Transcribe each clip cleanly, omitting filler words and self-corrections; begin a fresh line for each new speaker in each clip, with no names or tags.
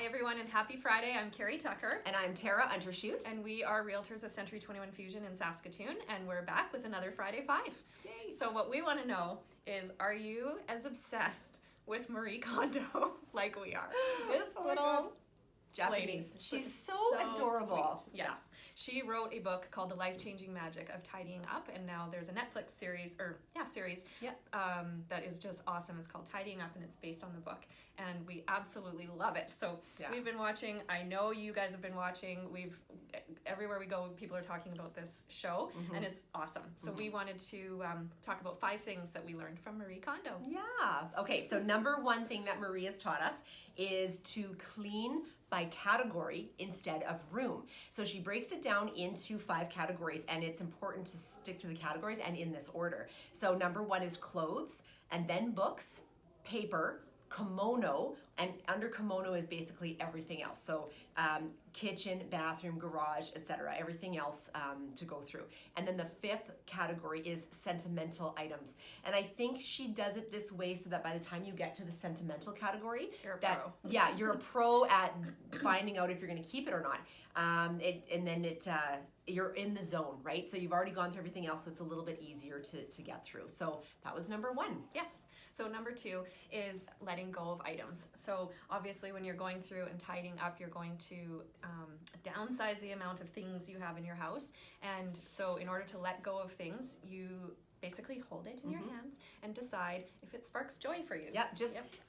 Hi everyone and happy Friday. I'm Carrie Tucker.
And I'm Tara Untershoot.
And we are realtors with Century 21 Fusion in Saskatoon, and we're back with another Friday 5.
Yay.
So what we want to know is, are you as obsessed with Marie Kondo like we are? This little
Japanese.
lady.
She's so adorable.
Sweet. Yes. She wrote a book called The Life-Changing Magic of Tidying Up, and now there's a Netflix series, that is just awesome. It's called Tidying Up, and it's based on the book, and we absolutely love it. So we've been watching. I know you guys have been watching. Everywhere we go, people are talking about this show, and it's awesome. So we wanted to talk about 5 things that we learned from Marie Kondo.
Yeah. Okay, so number one thing that Marie has taught us is to clean by category instead of room. So she breaks it down into 5 categories, and it's important to stick to the categories and in this order. So number 1 is clothes, and then books, paper, kimono, and under kimono is basically everything else. So kitchen, bathroom, garage, etc. Everything else to go through. And then the 5th category is sentimental items. And I think she does it this way so that by the time you get to the sentimental category,
you're a pro.
Yeah, you're a pro at finding out if you're going to keep it or not. You're in the zone, right? So you've already gone through everything else, so it's a little bit easier to get through. So that was number 1.
Yes. So number 2 is letting go of items. So obviously when you're going through and tidying up, you're going to downsize the amount of things you have in your house. And so in order to let go of things, you basically hold it in your hands and decide if it sparks joy for you.
Yep,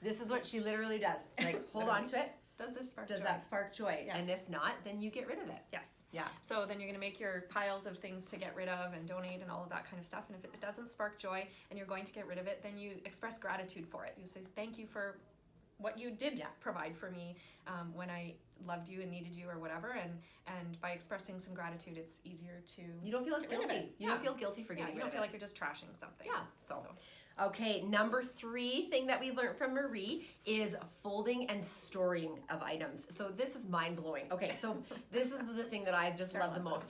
this is what she literally does. Like, hold on to it.
Does this spark joy?
Does that spark joy?
Yeah.
And if not, then you get rid of it.
Yes.
Yeah.
So then you're going to make your piles of things to get rid of and donate and all of that kind of stuff. And if it doesn't spark joy and you're going to get rid of it, then you express gratitude for it. You say, thank you for what you did provide for me when I loved you and needed you or whatever. And by expressing some gratitude, it's easier to...
You don't feel as guilty. You don't feel guilty for getting
rid of it. You don't feel like you're just trashing something.
Yeah. Okay, number 3 thing that we learned from Marie is folding and storing of items. So this is mind-blowing. Okay, so this is the thing that I just love the most.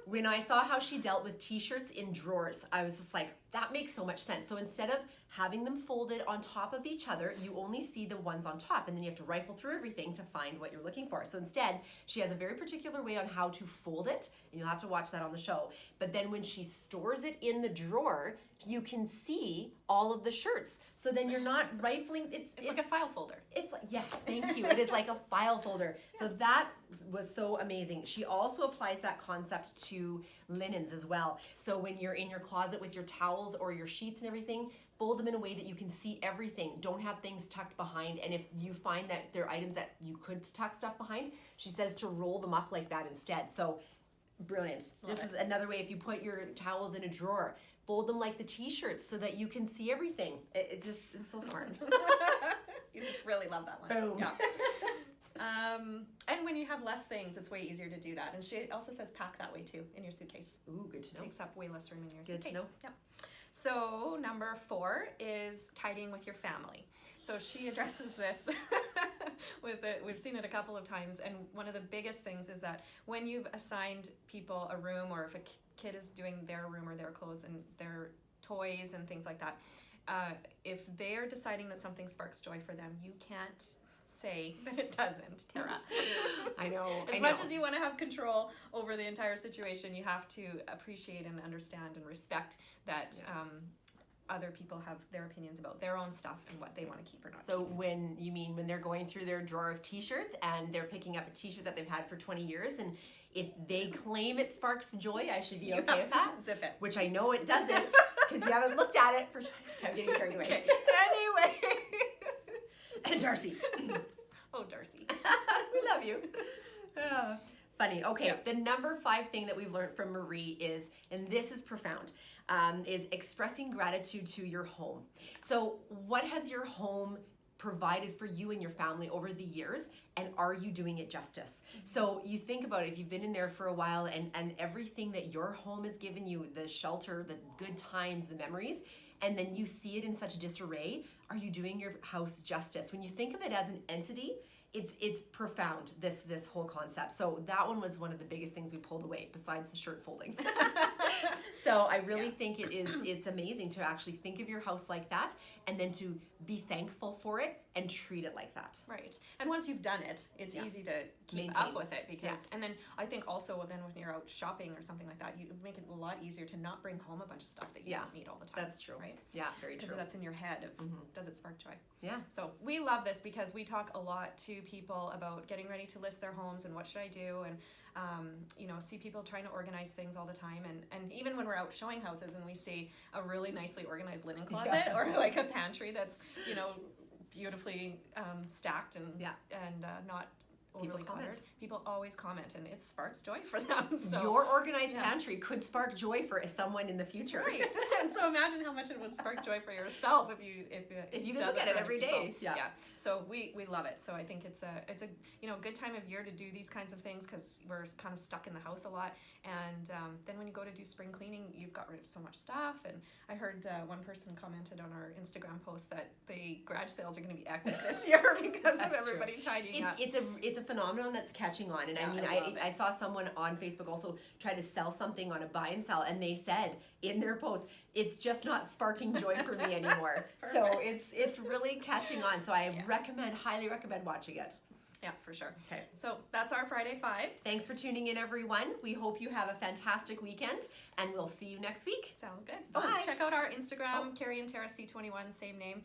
When I saw how she dealt with t-shirts in drawers, I was just like, that makes so much sense. So instead of having them folded on top of each other, you only see the ones on top, and then you have to rifle through everything to find what you're looking for. So instead, she has a very particular way on how to fold it, and you'll have to watch that on the show. But then when she stores it in the drawer, you can see all of the shirts. So then you're not rifling. It's
like a file folder.
It's like, yes, thank you. It is like a file folder. So that was so amazing. She also applies that concept to linens as well. So when you're in your closet with your towels or your sheets and everything, fold them in a way that you can see everything. Don't have things tucked behind. And if you find that there are items that you could tuck stuff behind, she says to roll them up like that instead. So brilliant. This is another way. If you put your towels in a drawer, fold them like the t-shirts so that you can see everything. It's so smart.
You just really love that one.
Boom.
Yeah. And when you have less things, it's way easier to do that. And she also says pack that way too in your suitcase.
Ooh, good to know.
It takes up way less room in your
Good
suitcase.
to know.
Yeah. So number 4 is tidying with your family. So she addresses this with it. We've seen it a couple of times, and one of the biggest things is that when you've assigned people a room, or if a kid is doing their room or their clothes and their toys and things like that, if they're deciding that something sparks joy for them, you can't say that it doesn't, Tara.
I know.
As much as you want to have control over the entire situation, you have to appreciate and understand and respect that other people have their opinions about their own stuff and what they want to keep or not.
So when they're going through their drawer of t-shirts and they're picking up a t-shirt that they've had for 20 years, and if they claim it sparks joy, I should be okay with that.
Zip it.
Which I know it doesn't, because you haven't looked at it for 20 years. I'm getting carried away.
Okay. Anyway.
And Darcy.
Oh, Darcy.
We love you. Funny. Okay, the number 5 thing that we've learned from Marie is, and this is profound, is expressing gratitude to your home. So what has your home provided for you and your family over the years, and are you doing it justice? So you think about it, if you've been in there for a while and everything that your home has given you, the shelter, the good times, the memories, and then you see it in such disarray, are you doing your house justice? When you think of it as an entity, it's profound, this whole concept. So that one was one of the biggest things we pulled away besides the shirt folding. So I really think it's amazing to actually think of your house like that, and then to be thankful for it and treat it like that.
Right. And once you've done it, it's easy to keep
Maintain.
up with it because, and then I think also then when you're out shopping or something like that, you make it a lot easier to not bring home a bunch of stuff that you don't need all the time.
That's true.
Right?
Yeah, very true.
Because that's in your head of, does it spark joy?
Yeah.
So we love this because we talk a lot to people about getting ready to list their homes and what should I do, and you know, see people trying to organize things all the time, and even when we're out showing houses and we see a really nicely organized linen closet or like a pantry that's, you know, beautifully stacked and not overly cluttered. People always comment, and it sparks joy for them. So
your organized pantry could spark joy for someone in the future.
Right. And so imagine how much it would spark joy for yourself if you
look at it every day. Yeah.
So we love it. So I think it's a you know, good time of year to do these kinds of things because we're kind of stuck in the house a lot. And then when you go to do spring cleaning, you've got rid of so much stuff. And I heard one person commented on our Instagram post that the garage sales are going to be epic this year because of everybody tidying up.
It's a phenomenon that's catching on, and I saw someone on Facebook also try to sell something on a buy and sell, and they said in their post, it's just not sparking joy for me anymore. So it's really catching on. So I highly recommend watching it.
Yeah, for sure.
Okay.
So that's our Friday 5.
Thanks for tuning in, everyone. We hope you have a fantastic weekend, and we'll see you next week.
Sounds good.
Bye.
Oh, check out our Instagram, Carrie and Tara C21, same name.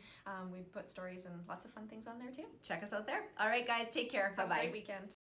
We put stories and lots of fun things on there too.
Check us out there. All right, guys, take care.
Have
Bye-bye.
a great weekend.